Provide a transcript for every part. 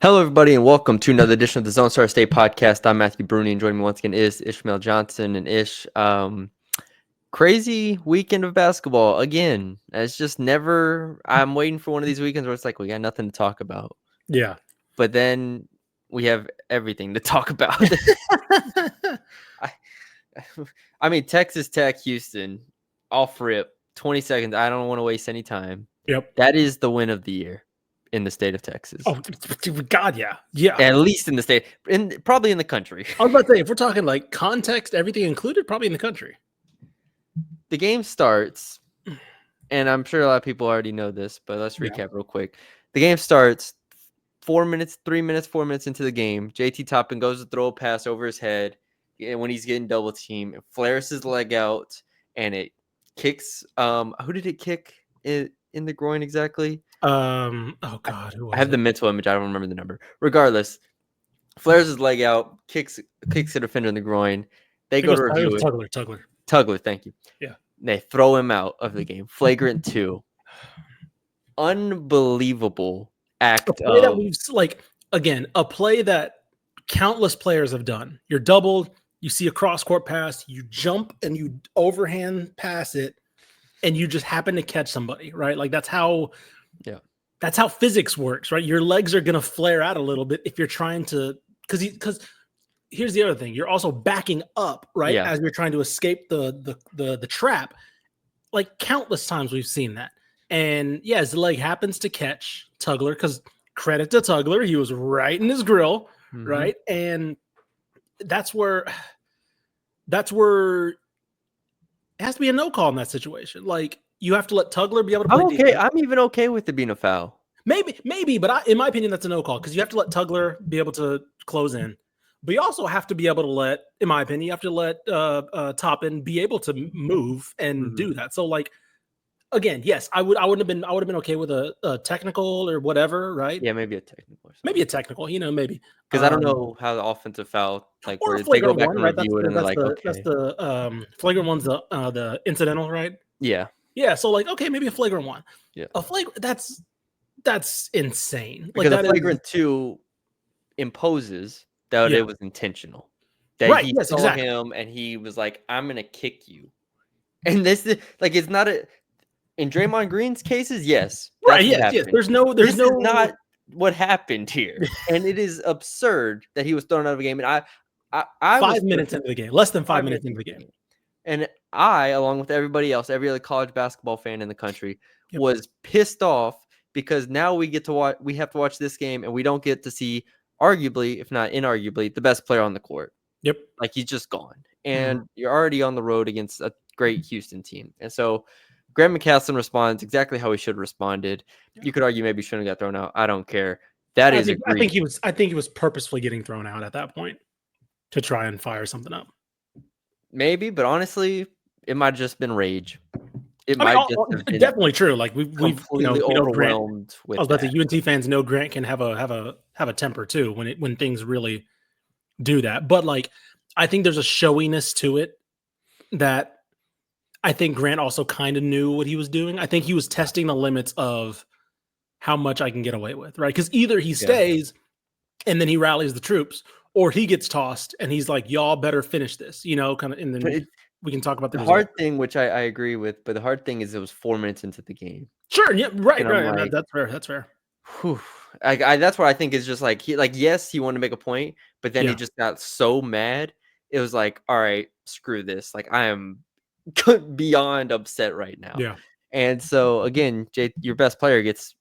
Hello, everybody, and welcome to another edition of the Zone Star State podcast. I'm Matthew Brune, and joining me once again is Ishmael Johnson. And Ish, crazy weekend of basketball again. It's just never. I'm waiting for one of these weekends where it's like we got nothing to talk about. Yeah, but then we have everything to talk about. I mean, Texas Tech, Houston, off rip, 20 seconds. I don't want to waste any time. Yep. That is the win of the year in the state of Texas. Oh, God, yeah. At least in the state, probably in the country. I was about to say, if we're talking like context, everything included, probably in the country. The game starts, and I'm sure a lot of people already know this, but let's recap real quick. The game starts 4 minutes, 3 minutes, 4 minutes into the game. JT Toppin goes to throw a pass over his head when he's getting double teamed. It flares his leg out, and it kicks. Who did it kick in the groin exactly? Oh God, who was I have the mental image. I don't remember the number. Regardless, flares his leg out, kicks the defender in the groin. They go to review it. Tugler, thank you. Yeah. They throw him out of the game. Flagrant 2. Unbelievable act. A play that we've a play that countless players have done. You're doubled, you see a cross-court pass, you jump and you overhand pass it, and you just happen to catch somebody, right? Like that's how physics works, right? Your legs are gonna flare out a little bit if you're trying to, because here's the other thing: you're also backing up, right, as you're trying to escape the trap. Like countless times we've seen that, and his leg happens to catch Tugler, because credit to Tugler, he was right in his grill, right, and that's where it has to be a no call in that situation. Like you have to let Tugler be able to play defense. I'm even okay with it being a foul. Maybe, but in my opinion, that's a no call, because you have to let Tugler be able to close in. But you also have to be able to let, in my opinion, you have to let Toppin be able to move and do that. So, like, again, yes, I would have been okay with a technical or whatever, right? Yeah, maybe a technical. Maybe a technical, maybe. Because I don't know how the offensive foul, like, or where they go back one, and right? review it, and they're like, okay. That's the flagrant one's the incidental, right? Yeah. Yeah, so like, okay, maybe a flagrant 1. Yeah. A flagrant, that's insane. Because like a flagrant 2 imposes that it was intentional. That he saw him and he was like, I'm gonna kick you. And this is like, it's not in Draymond Green's cases, yes. Right, yes. There's is not what happened here. And it is absurd that he was thrown out of a game. And I 5 minutes into the game, less than 5 minutes into the game. And I, along with everybody else, every other college basketball fan in the country, was pissed off because now we have to watch this game, and we don't get to see, arguably, if not inarguably, the best player on the court. Yep. Like, he's just gone. And you're already on the road against a great Houston team. And so Grant McCasland responds exactly how he should have responded. You could argue maybe he shouldn't have got thrown out. I don't care. I think he was purposefully getting thrown out at that point to try and fire something up. Maybe, but honestly, it might have just been rage. Definitely true. Like we've overwhelmed with. I was about to say, UNT fans know Grant can have a temper too when things really do that. But like, I think there's a showiness to it that I think Grant also kind of knew what he was doing. I think he was testing the limits of how much I can get away with, right? Because either he stays and then he rallies the troops, or he gets tossed and he's like, y'all better finish this, kind of. And then we can talk about the hard thing, which I agree with, but the hard thing is it was 4 minutes into the game. Sure. Yeah. Right. Like, that's fair. Whew, that's what I think is just like, yes, he wanted to make a point, but then he just got so mad. It was like, all right, screw this. Like, I am beyond upset right now. Yeah. And so again, your best player gets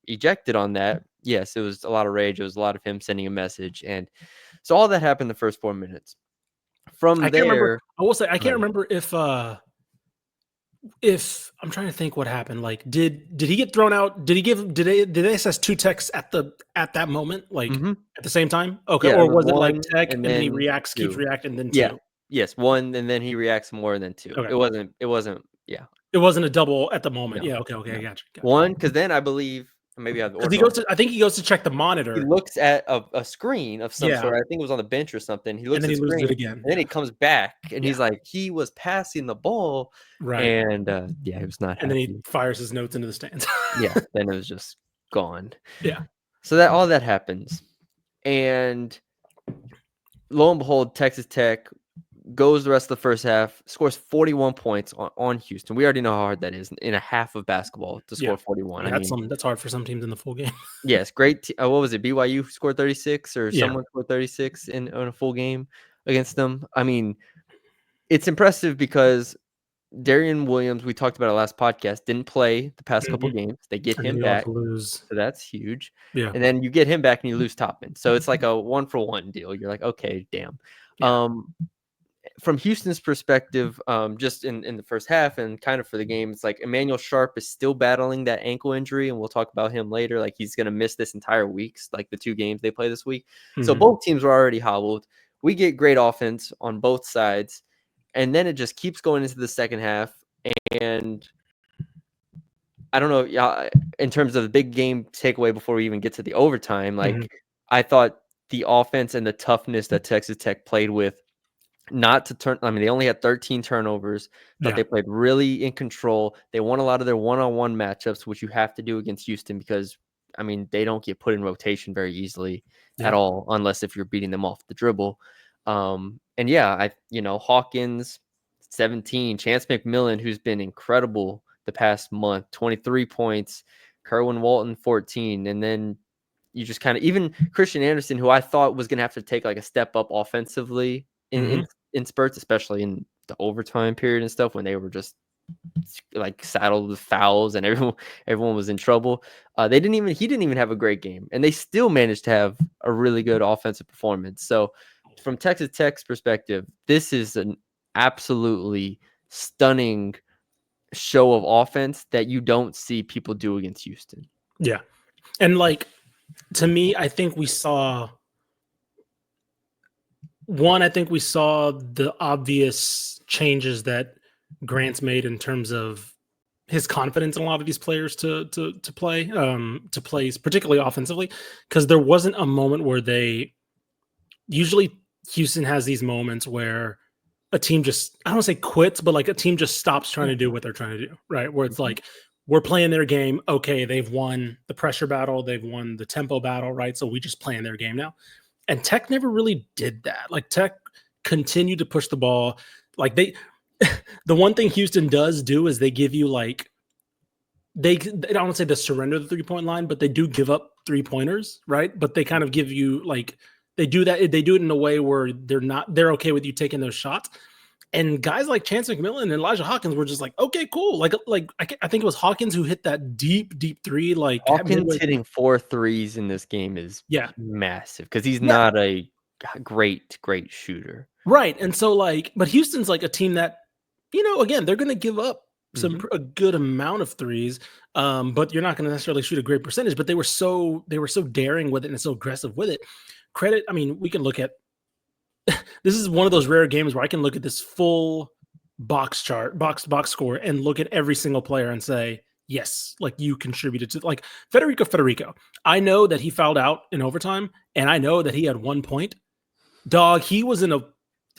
ejected on that. Yes, it was a lot of rage. It was a lot of him sending a message. And so all that happened the first 4 minutes. From there, I will say, I can't remember if I'm trying to think what happened. Like, did he get thrown out? Did they assess 2 techs at that moment, like at the same time? Okay, yeah, or was it like tech and then he keeps 2. reacting, then 2? Yeah, yes, 1, and then he reacts more than 2. Okay. It wasn't. Yeah, it wasn't a double at the moment. No. Yeah, okay, I got you. 1, because then I believe. Maybe I think he goes to check the monitor. He looks at a screen of some sort. I think it was on the bench or something. He looks and then at the screen loses it again. And then he comes back and he's like, he was passing the ball. Right. And he was not happy. And then he fires his notes into the stands. Yeah. Then it was just gone. Yeah. So all that happens. And lo and behold, Texas Tech goes the rest of the first half, scores 41 points on Houston. We already know how hard that is in a half of basketball to score 41. Yeah, I mean, that's hard for some teams in the full game. yes, great. What was it? BYU scored 36 or Yeah. someone scored 36 in a full game against them. I mean, it's impressive because Darian Williams, we talked about it last podcast, didn't play the past couple games. They get And him you back. also lose. So that's huge. Yeah. And then you get him back and you lose Toppin. So it's like a 1-for-1 deal. You're like, okay, damn. Yeah. From Houston's perspective, just in the first half and kind of for the game, it's like Emmanuel Sharp is still battling that ankle injury, and we'll talk about him later. Like he's going to miss this entire week, like the 2 games they play this week. So both teams were already hobbled. We get great offense on both sides, and then it just keeps going into the second half. And I don't know, in terms of the big game takeaway before we even get to the overtime, like I thought the offense and the toughness that Texas Tech played with, not to turn. I mean, they only had 13 turnovers, but they played really in control. They won a lot of their one-on-one matchups, which you have to do against Houston because, I mean, they don't get put in rotation very easily at all, unless if you're beating them off the dribble. And yeah, Hawkins, 17, Chance McMillan, who's been incredible the past month, 23 points, Kerwin Walton, 14, and then you just kind of, even Christian Anderson, who I thought was going to have to take like a step up offensively in spurts, especially in the overtime period and stuff when they were just like saddled with fouls and everyone was in trouble. He didn't even have a great game, and they still managed to have a really good offensive performance. So from Texas Tech's perspective, this is an absolutely stunning show of offense that you don't see people do against Houston. Yeah. And like, to me, I think we saw the obvious changes that Grant's made in terms of his confidence in a lot of these players to play, particularly offensively, because there wasn't a moment where usually Houston has these moments where a team just, I don't want to say quits, but like a team just stops trying to do what they're trying to do, right? Where it's like, we're playing their game. Okay, they've won the pressure battle. They've won the tempo battle, right? So we just playing their game now. And Tech never really did that. Like Tech continued to push the ball. Like the one thing Houston does do is they give you like, I don't want to say they surrender the 3-point line, but they do give up 3-pointers, right? But they kind of give you like, they do it in a way where they're okay with you taking those shots. And guys like Chance McMillan and Elijah Hawkins were just like, okay, cool. Like I think it was Hawkins who hit that deep three. Like Hawkins hitting 4 threes in this game is massive because he's not a great shooter. Right. And so but Houston's like a team that, again, they're going to give up a good amount of threes, but you're not going to necessarily shoot a great percentage. But they were so daring with it and so aggressive with it. Credit. I mean, we can look at. This is one of those rare games where I can look at this full box score and look at every single player and say, yes, like you contributed to, like Federico. I know that he fouled out in overtime, and I know that he had 1 point. Dog, he was in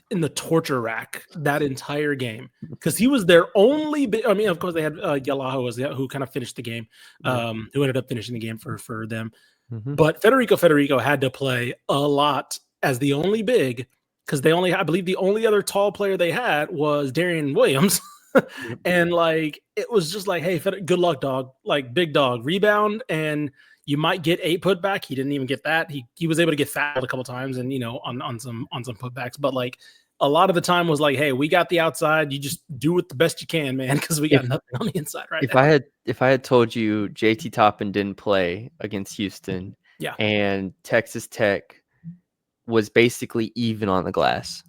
the torture rack that entire game because he was their only. I mean, of course, they had Yalaho who kind of finished the game, who ended up finishing the game for them. But Federico had to play a lot as the only big, because I believe the only other tall player they had was Darian Williams. And like, it was just like, hey, good luck, dog. Like, big dog, rebound, and you might get 8 putback. He didn't even get that. He was able to get fouled a couple times, and on some putbacks. But like, a lot of the time was like, hey, we got the outside. You just do it the best you can, man, because we got nothing on the inside right now. If I had told you JT Toppin didn't play against Houston, and Texas Tech was basically even on the glass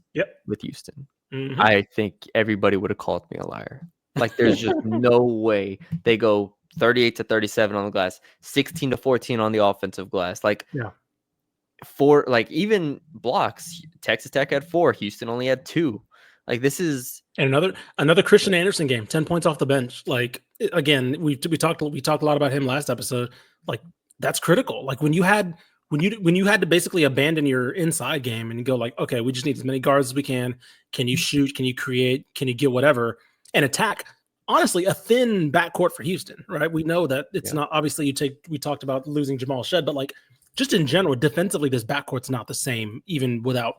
with Houston, I think everybody would have called me a liar. Like, there's just no way they go 38-37 on the glass, 16-14 on the offensive glass. Like, for like even blocks, Texas Tech had 4, Houston only had 2. Like, this is another Christian Anderson game, 10 points off the bench. Like, again, we talked a lot about him last episode. Like, that's critical. Like, when you had to basically abandon your inside game and go like, okay, we just need as many guards as we can. Can you shoot? Can you create? Can you get whatever and attack? Honestly, a thin backcourt for Houston, right? We know that it's not, obviously we talked about losing Jamal Shed, but like, just in general, defensively, this backcourt's not the same, even without,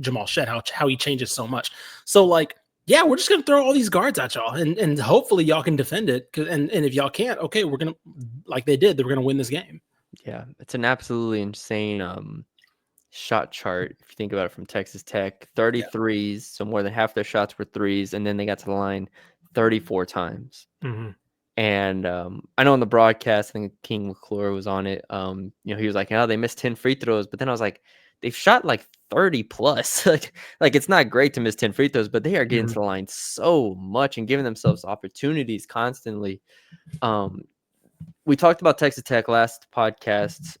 Jamal Shed, how he changes so much. So, like, yeah, we're just going to throw all these guards at y'all, and hopefully y'all can defend it. And if y'all can't, okay, we're going to, like they did, we're going to win this game. Yeah, it's an absolutely insane shot chart. If you think about it, from Texas Tech, 33s, so more than half their shots were threes, and then they got to the line 34 times. Mm-hmm. And I know on the broadcast, I think King McClure was on it. He was like, "Oh, they missed 10 free throws," but then I was like, they've shot like 30 plus. like it's not great to miss 10 free throws, but they are getting to the line so much and giving themselves opportunities constantly. We talked about Texas Tech last podcast,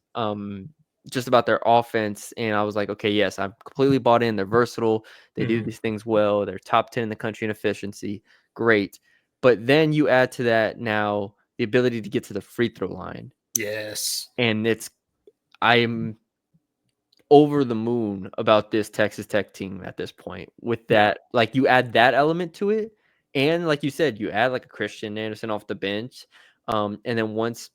just about their offense, and I was like, okay, yes, I'm completely bought in. They're versatile. They do these things well. They're top 10 in the country in efficiency. Great. But then you add to that now the ability to get to the free throw line. Yes. And I'm over the moon about this Texas Tech team at this point. With that, like, you add that element to it, and like you said, you add like a Christian Anderson off the bench. And then once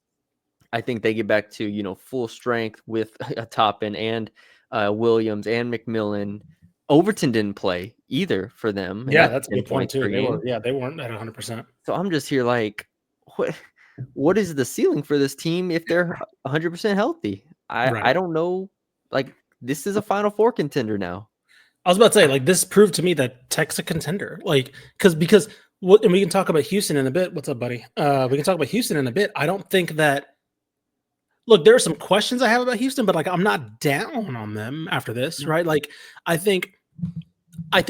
I think they get back to, full strength with a Toppin and Williams and McMillan. Overton didn't play either for them. Yeah, that's a good point too. They weren't at 100%. So I'm just here like, what is the ceiling for this team if they're 100% healthy? I don't know. Like, this is a Final Four contender now. I was about to say, like, this proved to me that Tech's a contender. Like, because and we can talk about Houston in a bit. What's up, buddy? We can talk about Houston in a bit. I don't think that. Look, there are some questions I have about Houston, but like, I'm not down on them after this, right? Like, I think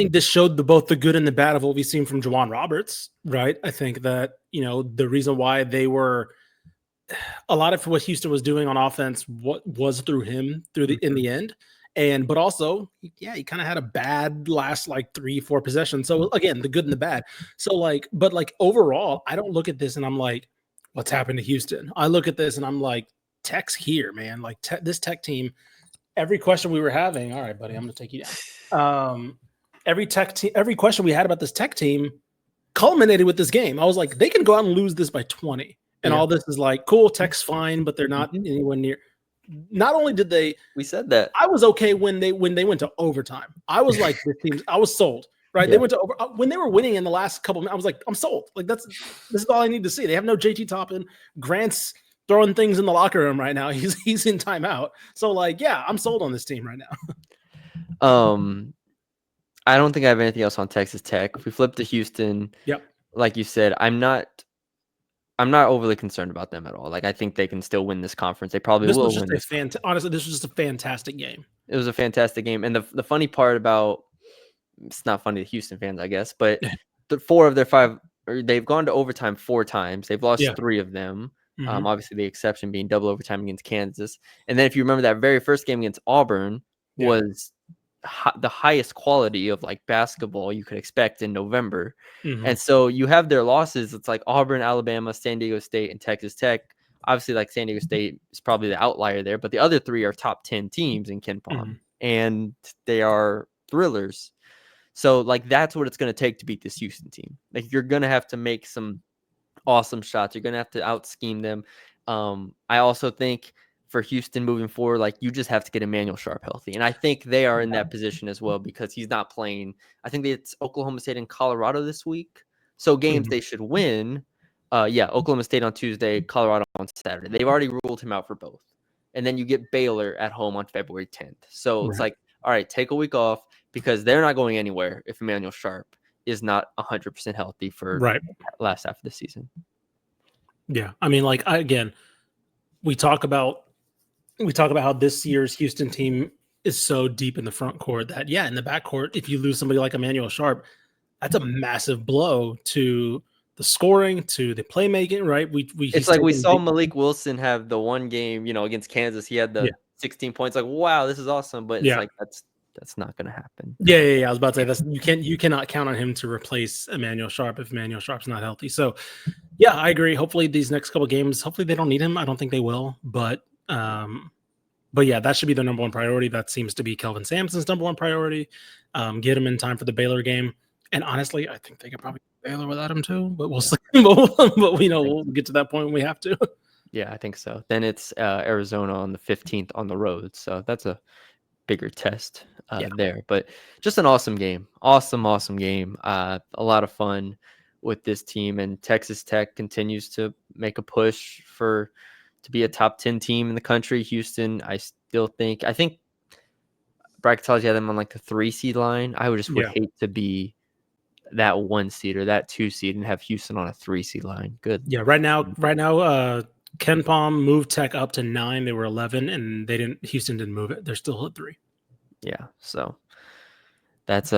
this showed both the good and the bad of what we've seen from Juwan Roberts, right? I think that, the reason why they were a lot of what Houston was doing on offense, what was through him in the end. But also, he kind of had a bad last like 3-4 possessions. So again, the good and the bad. So but overall, I don't look at this and I'm like, what's happened to Houston? I look at this and I'm like, Tech's here, man. Like this Tech team, every question we were having, all right, buddy, I'm going to take you down. Every question we had about this Tech team culminated with this game. I was like, they can go out and lose this by 20. And all this is like, cool, Tech's fine, but they're not anywhere near. Not only did we said that. I was okay when they went to overtime. I was like, this team, I was sold, right? They went to when they were winning in the last couple of minutes, I was like, I'm sold. Like, this is all I need to see. They have no JT Toppin. Grant's throwing things in the locker room right now. He's in timeout. So I'm sold on this team right now. I don't think I have anything else on Texas Tech. If we flip to Houston, like you said, I'm not overly concerned about them at all. Like, I think they can still win this conference. They probably will win this. Honestly, this was just a fantastic game. It was a fantastic game. And the funny part about, it's not funny to Houston fans, I guess, but the 4 of their 5, they've gone to overtime 4 times. They've lost 3 of them. Obviously, the exception being double overtime against Kansas. And then if you remember, that very first game against Auburn was the highest quality of like basketball you could expect in November. And so you have their losses. It's like Auburn, Alabama, San Diego State, and Texas Tech. Obviously, like, San Diego State is probably the outlier there, but the other 3 are top 10 teams in KenPom, and they are thrillers. So like, that's what it's going to take to beat this Houston team. Like, you're going to have to make some awesome shots. You're going to have to out scheme them. I also think for Houston moving forward, like, you just have to get Emmanuel Sharp healthy. And I think they are in that position as well, because he's not playing. I think it's Oklahoma State and Colorado this week. So games they should win. Oklahoma State on Tuesday, Colorado on Saturday. They've already ruled him out for both. And then you get Baylor at home on February 10th. So it's like, all right, take a week off, because they're not going anywhere if Emmanuel Sharp is not 100% healthy for last half of the season. Yeah. I mean, like, we talk about how this year's Houston team is so deep in the front court that, in the back court, if you lose somebody like Emmanuel Sharp, that's a massive blow to the scoring, to the playmaking, right? It's like we saw Malik Wilson have the one game, against Kansas. He had the 16 points. Like, wow, this is awesome. But it's like, that's not going to happen. Yeah. I was about to say, you cannot count on him to replace Emmanuel Sharp if Emmanuel Sharp's not healthy. So, I agree. Hopefully these next couple games, hopefully they don't need him. I don't think they will, but that should be their number one priority. That seems to be Kelvin Sampson's number one priority. Get him in time for the Baylor game. And honestly, I think they could probably Baylor without him too, but we'll see. But we'll get to that point when we have to. Yeah, I think so. Then it's Arizona on the 15th on the road. So that's a bigger test Yeah. there. But just an awesome game. Awesome game. A lot of fun with this team. And Texas Tech continues to make a push to be a top 10 team in the country. Houston, I think bracketology had them on like the 3 seed line. I would hate to be that 1 seed or that 2 seed and have Houston on a 3 seed line. Good. Yeah. Right now, Ken Palm moved Tech up to 9. They were 11, and Houston didn't move it. They're still at 3. Yeah. So that's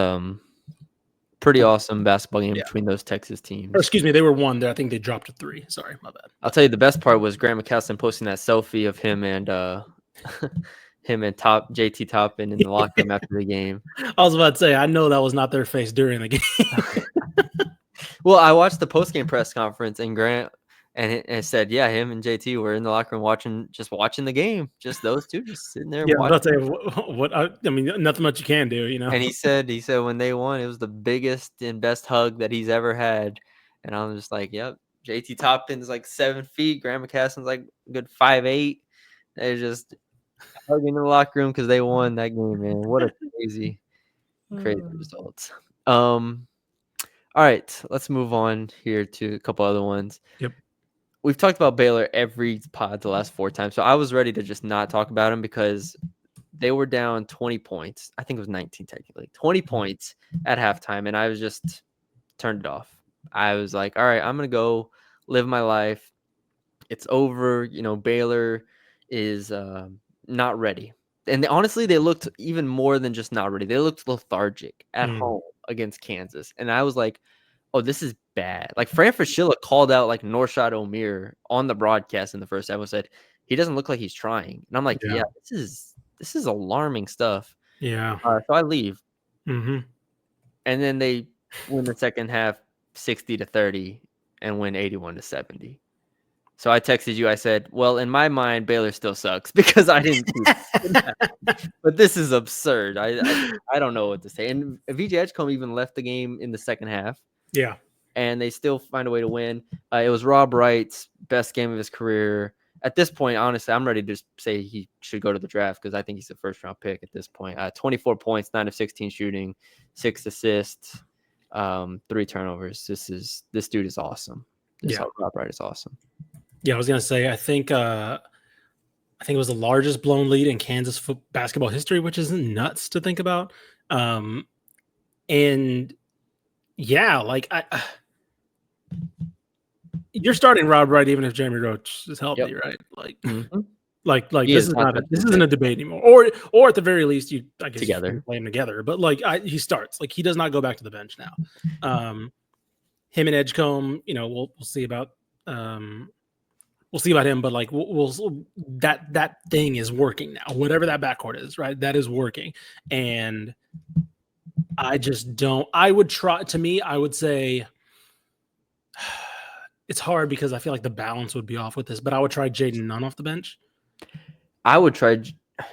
pretty awesome basketball game Yeah. between those Texas teams. Or excuse me, they were 1 there. I think they dropped to 3. Sorry, my bad. I'll tell you the best part was Grant McCassin posting that selfie of him and JT Toppin in the locker room after the game. I was about to say, I know that was not their face during the game. Well, I watched the post-game press conference and Grant and it said, yeah, him and JT were in the locker room watching the game. Just those two just sitting there Yeah, watching. I mean, nothing much you can do, you know. And he said when they won, it was the biggest and best hug that he's ever had. And I'm just like, yep. JT Toppin's like 7 feet. Grant McCassin's like a good 5'8". They're just hugging in the locker room because they won that game, man. What a crazy results. All right, let's move on here to a couple other ones. Yep. We've talked about Baylor every pod the last 4 times, so I was ready to just not talk about them because they were down 20 points. I think it was 19 technically. 20 points at halftime, and I was just turned it off. I was like, all right, I'm going to go live my life. It's over. Baylor is not ready. And honestly, they looked even more than just not ready. They looked lethargic at home against Kansas. And I was like, oh, this is bad. Like Fran Fraschilla called out like Norshad Omier on the broadcast in the first episode. Said he doesn't look like he's trying. And I'm like, yeah this is alarming stuff. Yeah. So I leave. Mm-hmm. And then they win the second half 60-30 and win 81-70. So I texted you. I said, well, in my mind, Baylor still sucks because I didn't do that. But this is absurd. I don't know what to say. And VJ Edgecombe even left the game in the second half. Yeah. And they still find a way to win. It was Rob Wright's best game of his career. At this point, honestly, I'm ready to say he should go to the draft because I think he's a first-round pick at this point. 24 points, 9 of 16 shooting, 6 assists, 3 turnovers. This dude is awesome. Rob Wright is awesome. Yeah, I was gonna say I think it was the largest blown lead in Kansas basketball history, which is nuts to think about. And yeah, like you're starting Rob Wright even if Jeremy Roach is healthy, right? Like, this isn't a debate anymore. Or at the very least, you play him together. But like he starts. Like he does not go back to the bench now. Him and Edgecombe, we'll see about. We'll see about him, but like that thing is working now. Whatever that backcourt is, right? That is working, and I just don't. I would try. To me, I would say it's hard because I feel like the balance would be off with this. But I would try Jaden Nunn off the bench. I would try.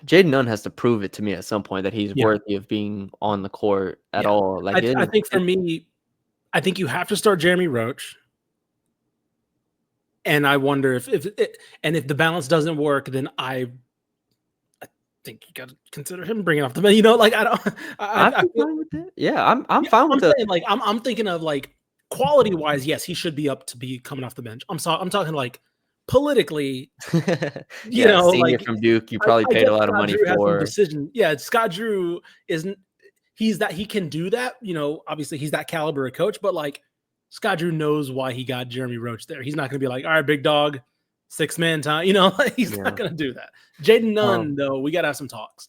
Jaden Nunn has to prove it to me at some point that he's worthy of being on the court at all. Like I think for me, I think you have to start Jeremy Roach. And I wonder if the balance doesn't work, then I think you got to consider him bringing off the bench. Like I don't. I'm fine with it. Yeah, I'm fine with it. Like I'm thinking of like quality wise, yes, he should be up to be coming off the bench. I'm talking like politically. Senior like from Duke, you probably paid a lot of money for. Decision. Yeah, Scott Drew isn't. He can do that. Obviously he's that caliber of coach, but like. Scott Drew knows why he got Jeremy Roach there. He's not going to be like, all right, big dog, 6-man time. He's not going to do that. Jaden Nunn, though, we got to have some talks.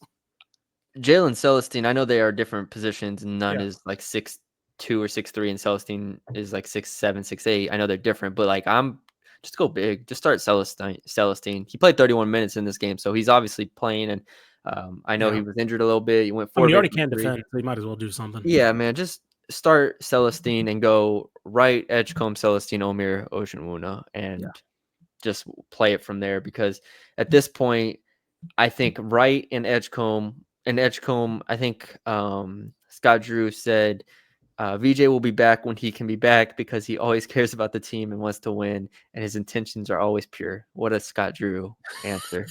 Jalen Celestine, I know they are different positions, and Nunn is like 6'2" or 6'3", and Celestine is like 6'7", 6'8". I know they're different, but like just go big. Just start Celestine. He played 31 minutes in this game, so he's obviously playing, and I know he was injured a little bit. He went 4. You already can't defend, so you might as well do something. Yeah, man, just start Celestine and go Wright, Edgecombe, Celestine, Omier, Oceanwuna, and just play it from there. Because at this point, I think Wright and Edgecombe, I think Scott Drew said VJ will be back when he can be back because he always cares about the team and wants to win, and his intentions are always pure. What a Scott Drew answer.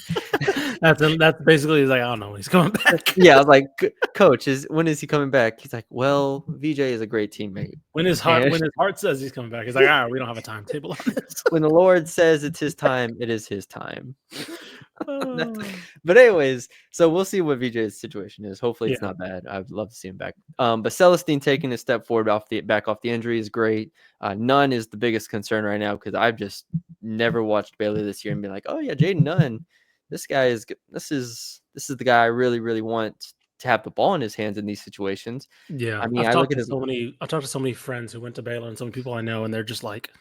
That's basically he's like, I don't know when he's coming back. Yeah, I was like, Coach, when is he coming back? He's like, well, VJ is a great teammate. When his heart says he's coming back, he's like, all right, we don't have a timetable on this. When the Lord says it's his time, it is his time. But anyways, so we'll see what VJ's situation is. Hopefully it's not bad. I'd love to see him back. But Celestine taking a step forward back off the injury is great. Nunn is the biggest concern right now because I've just never watched Baylor this year and been like, oh yeah, Jaden Nunn, this guy is this is the guy I really, really want to have the ball in his hands in these situations. Yeah, I mean, I've I look talked at I've talked to so many friends who went to Baylor and some people I know, and they're just like,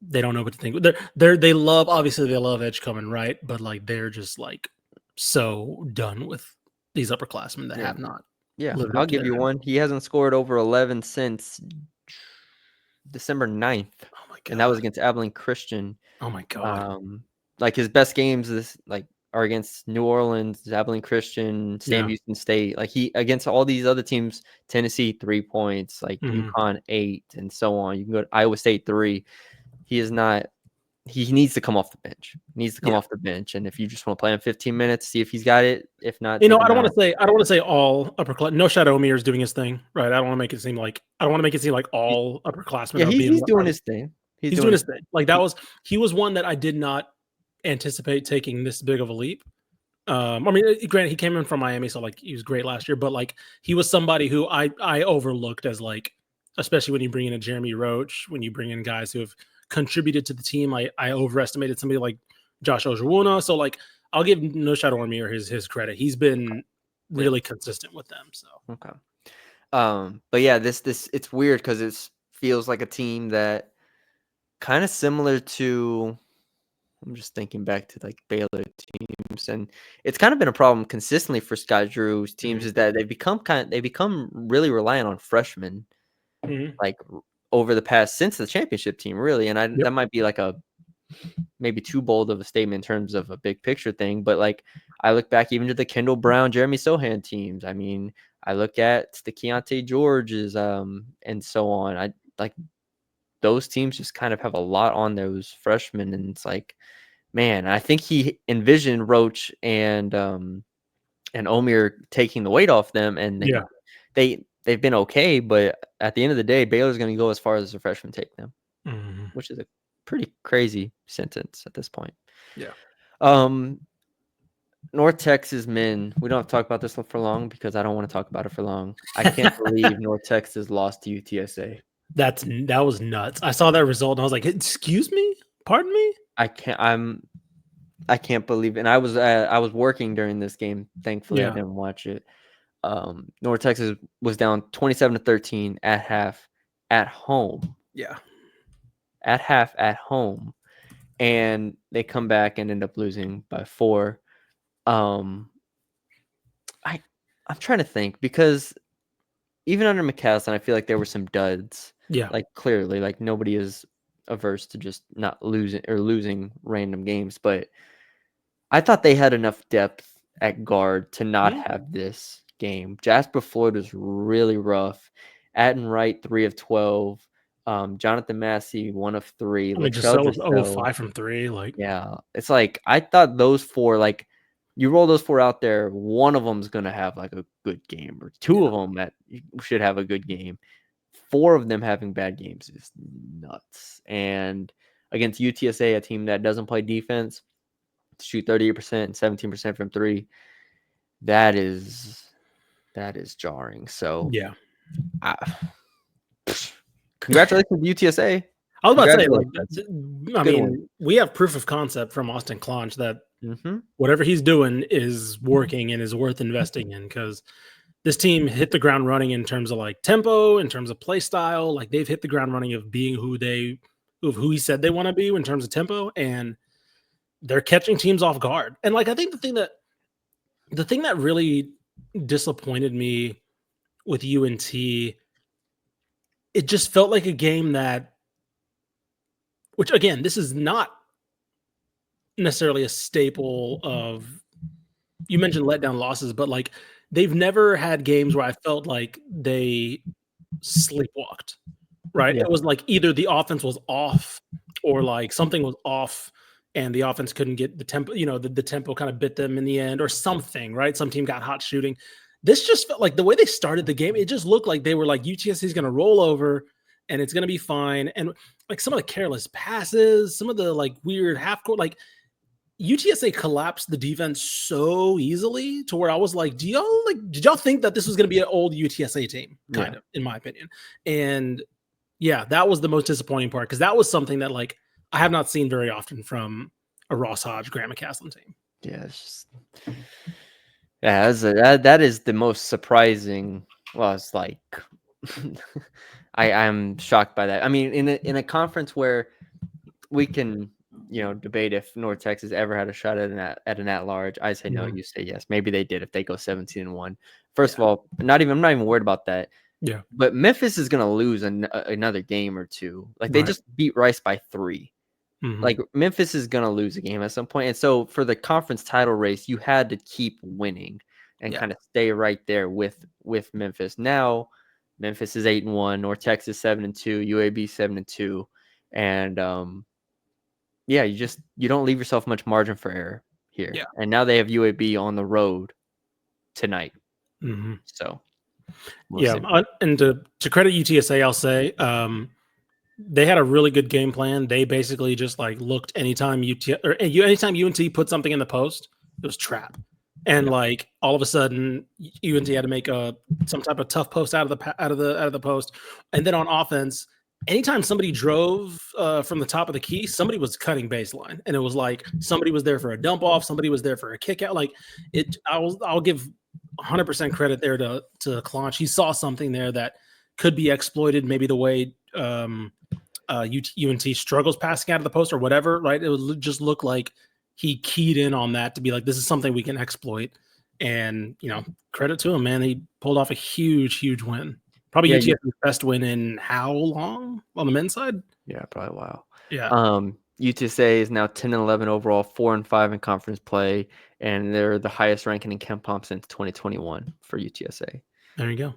they don't know what to think. They love Edgecombe, right? But like they're just like so done with these upperclassmen that have not. Yeah, I'll give you one. He hasn't scored over 11 since December 9th. Oh my god! And that was against Abilene Christian. Oh my god! Like his best games are against New Orleans, Abilene Christian, Sam Houston State. Like he against all these other teams, Tennessee 3 points, like UConn 8, and so on. You can go to Iowa State 3. He is not. He needs to come off the bench. He needs to come off the bench. And if you just want to play him 15 minutes, see if he's got it. If not, I don't want to say all upperclass. No Shadow Omir is doing his thing, right? I don't want to make it seem like all upperclassmen. Yeah, he's doing his thing. He's doing his thing. Like he was one that I did not anticipate taking this big of a leap. I mean, granted, he came in from Miami, so like he was great last year, but like he was somebody who I overlooked as like, especially when you bring in a Jeremy Roach, when you bring in guys who have contributed to the team. I overestimated somebody like Josh Ojawuna. So like I'll give No Shadow Omir his credit. He's been really consistent with them. So okay. But yeah, this it's weird because it feels like a team that kind of similar to, I'm just thinking back to like Baylor teams, and it's kind of been a problem consistently for Scott Drew's teams is that they become really reliant on freshmen, like over the past since the championship team, really. And that might be like maybe too bold of a statement in terms of a big picture thing, but like I look back even to the Kendall Brown, Jeremy Sohan teams. I mean, I look at the Keontae Georges, and so on. I like those teams just kind of have a lot on those freshmen, and it's like, man, I think he envisioned Roach and Omir taking the weight off them, and they've been okay, but at the end of the day, Baylor's going to go as far as the freshmen take them, which is a pretty crazy sentence at this point. Yeah. North Texas men, we don't have to talk about this for long because I don't want to talk about it for long. I can't believe North Texas lost to UTSA. That was nuts. I saw that result and I was like, "Excuse me, pardon me." I can't believe it. And I was working during this game. Thankfully, I didn't watch it. North Texas was down 27-13 at half at home. Yeah. At half at home. And they come back and end up losing by 4. I'm trying to think because even under McCaslin, I feel like there were some duds. Yeah. Like clearly, like nobody is averse to just not losing random games, but I thought they had enough depth at guard to not have this game. Jasper Floyd was really rough. Adden Wright, 3 of 12. Jonathan Massey, 1 of 3. I mean, just 5 from 3. Like, yeah, it's like I thought those 4, like you roll those 4 out there, one of them's gonna have like a good game, or 2 of them that should have a good game. 4 of them having bad games is nuts. And against UTSA, a team that doesn't play defense, to shoot 38% and 17% from 3, that is jarring. So yeah, congratulations to UTSA. I was about to say, like, I mean, we have proof of concept from Austin Clonch that whatever he's doing is working and is worth investing in, because this team hit the ground running in terms of like tempo, in terms of play style. Like they've hit the ground running of being who he said they want to be in terms of tempo, and they're catching teams off guard. And like I think the thing that really disappointed me with UNT, it just felt like a game that, which again, this is not necessarily a staple of, you mentioned letdown losses, but like they've never had games where I felt like they sleepwalked, right? Yeah. It was like either the offense was off or like something was off and the offense couldn't get the tempo, the tempo kind of bit them in the end or something, right? Some team got hot shooting. This just felt like the way they started the game, it just looked like they were like UTSA is going to roll over and it's going to be fine. And like some of the careless passes, some of the like weird half court, like UTSA collapsed the defense so easily to where I was like, did y'all think that this was going to be an old UTSA team? Kind of, in my opinion. And yeah, that was the most disappointing part because that was something that like I have not seen very often from a Ross Hodge, Grant McCasland team. Yeah, it's just that is the most surprising. Well, it's like I'm shocked by that. I mean, in a conference where we can debate if North Texas ever had a shot at an at-large, I say no, you say yes. Maybe they did if they go 17-1. First of all, I'm not even worried about that. Yeah. But Memphis is going to lose another game or two. Like they just beat Rice by 3. Like Memphis is going to lose a game at some point. And so for the conference title race, you had to keep winning and kind of stay right there with Memphis. Now Memphis is 8-1, North Texas 7-2, UAB 7-2. And you don't leave yourself much margin for error here. Yeah. And now they have UAB on the road tonight. So and to credit UTSA, I'll say they had a really good game plan. They basically just like looked anytime UNT put something in the post, it was trap. And like all of a sudden, UNT had to make some type of tough post out of the post. And then on offense, anytime somebody drove from the top of the key, somebody was cutting baseline, and it was like somebody was there for a dump off, somebody was there for a kick out. Like it, I'll give 100% credit there to Clonch. He saw something there that could be exploited, maybe the way UNT struggles passing out of the post or whatever, right? It would just look like he keyed in on that to be like, this is something we can exploit. And, credit to him, man. He pulled off a huge, huge win. Probably UTS's best win in how long on the men's side? Yeah, probably a while. Yeah. UTSA is now 10-11 overall, 4-5 in conference play, and they're the highest ranking in KenPom since 2021 for UTSA. There you go.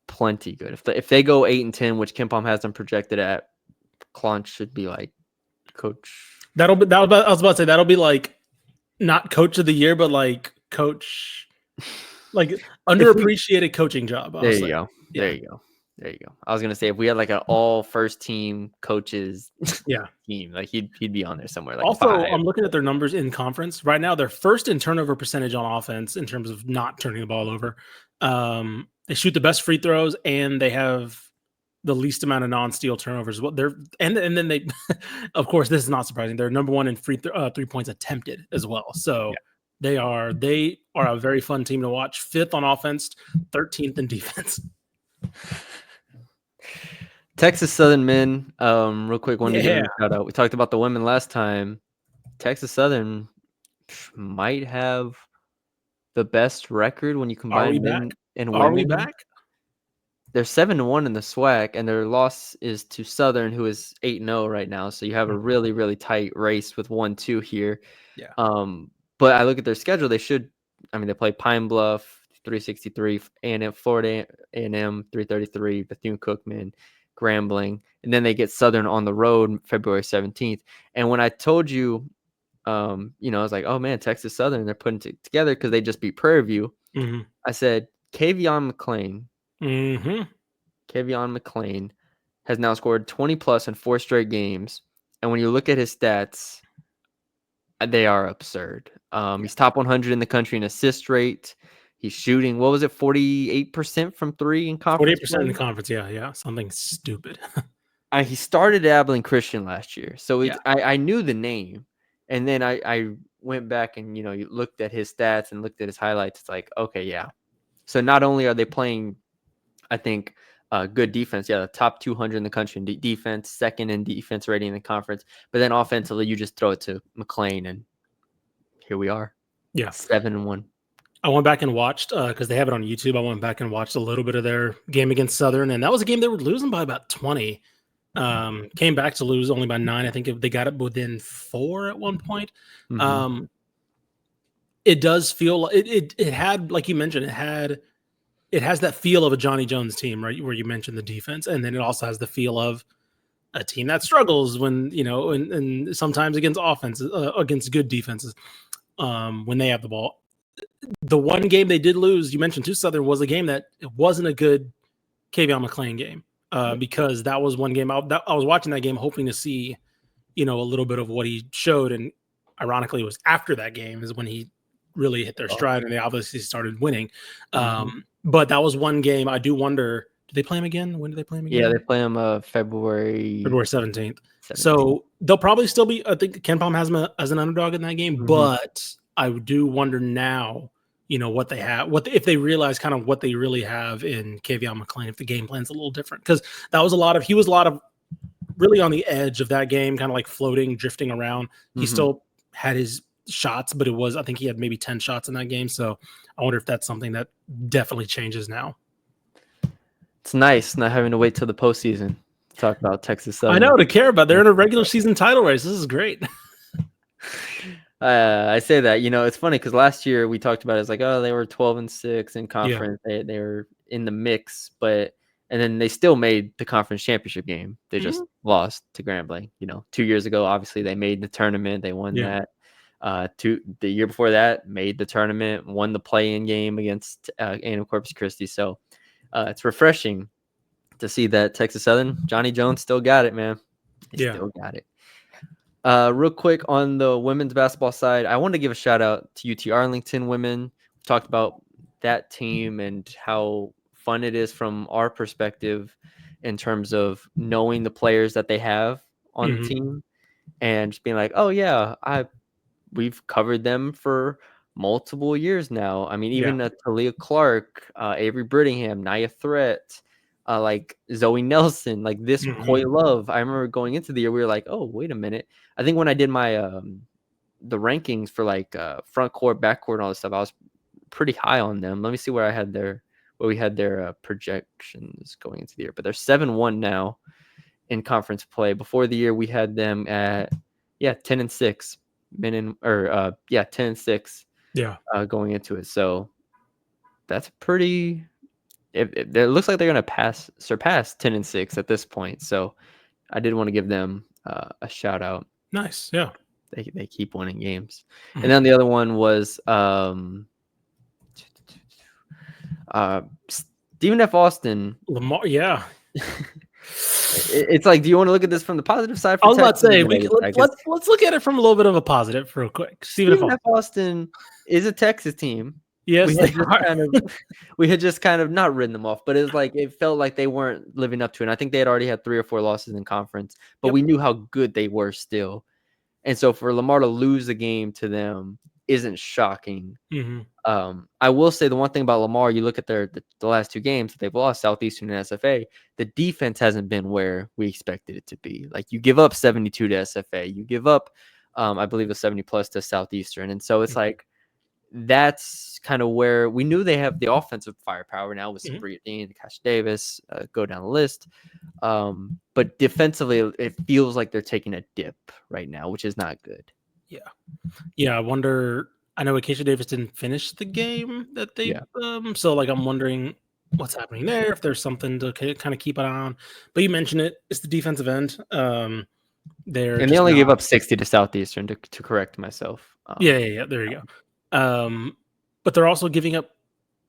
Plenty good. If they go 8-10, which KenPom has them projected at, Clonch should be like coach. I was about to say that'll be like not coach of the year, but like coach, like underappreciated coaching job. There you go. Yeah. There you go. I was gonna say if we had like an all first team coaches team, like he'd be on there somewhere. Like also, 5. I'm looking at their numbers in conference right now. They're first in turnover percentage on offense in terms of not turning the ball over. They shoot the best free throws and they have the least amount of non-steal turnovers. What and then they, of course, this is not surprising. They're number 1 in 3 points attempted as well. So they are a very fun team to watch. 5th on offense, 13th in defense. Texas Southern men, real quick, one to give a shout out. We talked about the women last time. Texas Southern might have the best record when you combine men and women. Are we back? They're 7-1 in the SWAC, and their loss is to Southern, who is 8-0 right now. So you have a really, really tight race with 1-2 here. Yeah. But I look at their schedule. They play Pine Bluff, 363, and Florida A&M, 333, Bethune-Cookman, Grambling, and then they get Southern on the road February 17th. And when I told you, I was like, oh man, Texas Southern, they're putting it together because they just beat Prairie View. I said, Kavion McLean. Kavion McLean has now scored 20 plus in 4 straight games. And when you look at his stats, they are absurd. He's top 100 in the country in assist rate. He's shooting, 48% from 3 in conference? 48% in the conference, yeah. Something stupid. He started at Abilene Christian last year. So I knew the name. And then I went back and, you looked at his stats and looked at his highlights. It's like, okay, yeah. So not only are they playing, I think, good defense, the top 200 in the country in defense, 2nd in defense rating in the conference, but then offensively, you just throw it to McLean, and here we are. Yeah. 7-1. I went back and watched, because they have it on YouTube, I went back and watched a little bit of their game against Southern, and that was a game they were losing by about 20. Came back to lose only by 9. I think they got it within 4 at one point. It does feel like it had, like you mentioned, it has that feel of a Johnny Jones team, right? Where you mentioned the defense, and then it also has the feel of a team that struggles when, and sometimes against offenses, against good defenses, when they have the ball. The one game they did lose, you mentioned to Southern, was a game that it wasn't a good K'Von McClain game, because that was one game I was watching that game hoping to see, a little bit of what he showed, and ironically, it was after that game is when he really hit their stride, and they obviously started winning. But that was one game I do wonder, do they play him again? When do they play him again? Yeah, they play him February 17th. So they'll probably still be, I think Ken Palm has him as an underdog in that game, but I do wonder now, what they have, if they realize kind of what they really have in K'Von McClain, if the game plan's a little different, because he was a lot of really on the edge of that game, kind of like floating, drifting around. He still had his shots, but I think he had maybe 10 shots in that game. So I wonder if that's something that definitely changes now. It's nice not having to wait till the postseason to talk about Texas Southern. I know, to care about. They're in a regular season title race. This is great. I say that, it's funny because last year we talked about it. It's like, oh, they were 12-6 in conference. Yeah. They were in the mix, and then they still made the conference championship game. They just lost to Grambling. 2 years ago, obviously they made the tournament. They won that. The year before that, made the tournament, won the play-in game against A&M Corpus Christi. So it's refreshing to see that Texas Southern, Johnny Jones still got it, man. He still got it. Real quick on the women's basketball side, I want to give a shout out to UT Arlington women. We talked about that team and how fun it is from our perspective in terms of knowing the players that they have on the team and just being like, oh yeah, we've covered them for multiple years now. I mean, even Talia Clark, Avery Brittingham, Nia Threat, like Zoe Nelson, like this Coy Love. I remember going into the year, we were like, oh, wait a minute. I think when I did my the rankings for like front court, back court, and all this stuff, I was pretty high on them. Let me see where we had their projections going into the year. But they're 7-1 now in conference play. Before the year, we had them at 10-6. 10-6 going into it. So that's pretty it looks like they're going to surpass 10-6 at this point. So I did want to give them a shout out. Nice. Yeah, they keep winning games. And then the other one was Stephen F. Austin. Lamar. It's like, do you want to look at this from the positive side? I was about to say, let's look at it from a little bit of a positive real quick. Stephen F. Austin is a Texas team. Yes, we had just kind of not written them off, but it felt like they weren't living up to it. And I think they had already had 3 or 4 losses in conference, but we knew how good they were still. And so for Lamar to lose a game to them isn't shocking. I will say the one thing about Lamar, you look at the last 2 games that they've lost, Southeastern and SFA, the defense hasn't been where we expected it to be. Like, you give up 72 to SFA, you give up, I believe, a 70 plus to Southeastern. And so it's like, that's kind of where we knew they have the offensive firepower now with Sabria Dean, Cash Davis, go down the list. But defensively, it feels like they're taking a dip right now, which is not good. Yeah. I wonder. I know Acacia Davis didn't finish the game that they. So I'm wondering what's happening there. If there's something to kind of keep an eye on. But you mentioned it. It's the defensive end. They only gave up 60 to Southeastern to correct myself. There you go. But they're also giving up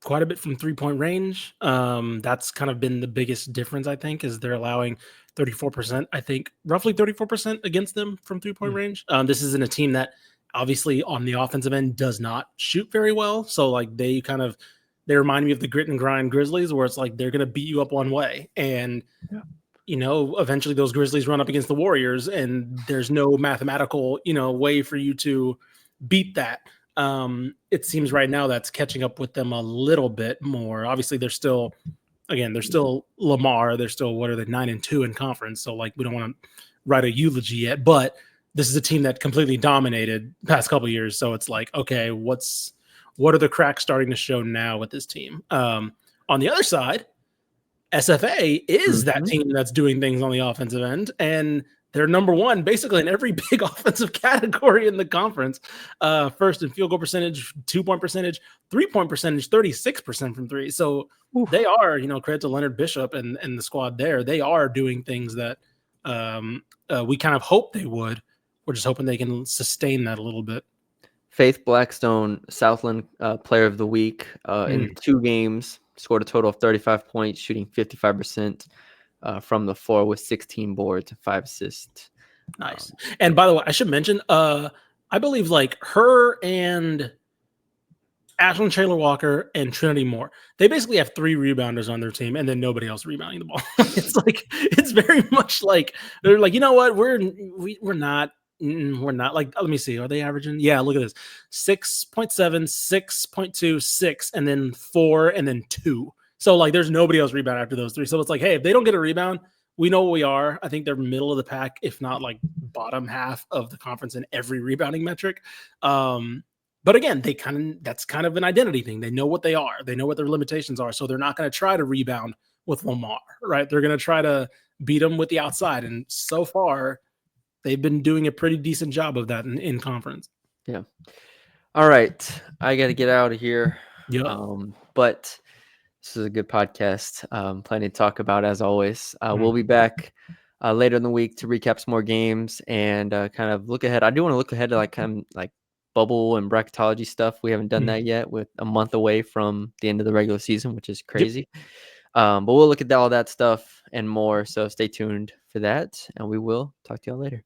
quite a bit from 3-point range. That's kind of been the biggest difference, I think, is they're allowing 34%, I think roughly 34% against them from 3-point range. This isn't a team that obviously on the offensive end does not shoot very well. So they remind me of the grit and grind Grizzlies, where it's like, they're going to beat you up one way. And, eventually those Grizzlies run up against the Warriors and there's no mathematical, way for you to beat that. It seems right now that's catching up with them a little bit more. Obviously, they're still Lamar. They're still, 9-2 in conference. So we don't want to write a eulogy yet, but this is a team that completely dominated the past couple of years. So it's like, okay, what are the cracks starting to show now with this team? On the other side, SFA is that team that's doing things on the offensive end, and They're number one basically in every big offensive category in the conference. First in field goal percentage, 2-point percentage, 3-point percentage, 36% from three. So they are, credit to Leonard Bishop and the squad there. They are doing things that we kind of hope they would. We're just hoping they can sustain that a little bit. Faith Blackstone, Southland Player of the Week in 2 games, scored a total of 35 points, shooting 55%. From the floor with 16 boards and 5 assists. Nice. And by the way, I should mention, I believe like her and Ashlyn Taylor Walker and Trinity Moore, they basically have 3 rebounders on their team and then nobody else rebounding the ball. It's very much like they're like, you know what, we're not like, let me see, are they averaging? Yeah, look at this, 6.7, 6.2, 6, and then 4, and then 2. So like there's nobody else rebound after those 3. So it's like, hey, if they don't get a rebound, we know what we are. I think they're middle of the pack, if not like bottom half of the conference in every rebounding metric. But again, that's kind of an identity thing. They know what they are. They know what their limitations are. So they're not going to try to rebound with Lamar, right? They're going to try to beat them with the outside. And so far, they've been doing a pretty decent job of that in conference. Yeah. All right. I got to get out of here. Yeah. But this is a good podcast. Plenty to talk about as always. We'll be back later in the week to recap some more games and kind of look ahead. I do want to look ahead to like bubble and bracketology stuff. We haven't done that yet with a month away from the end of the regular season, which is crazy. But we'll look at all that stuff and more. So stay tuned for that, and we will talk to y'all later.